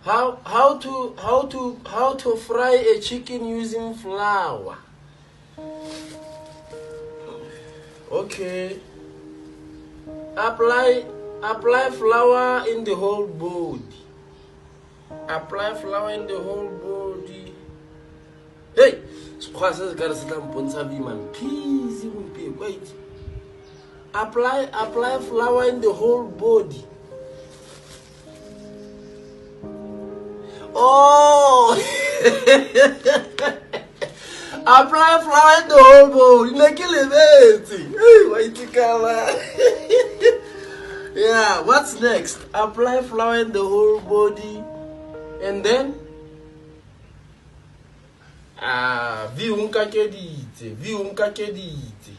How to fry a chicken using flour? Okay. Apply flour in the whole body. Apply flour in the whole body. Hey, wait. Apply flour in the whole body. Oh, apply flour in the whole body. Make it yeah. What's next? Apply flour in the whole body, and then vi unkakedite.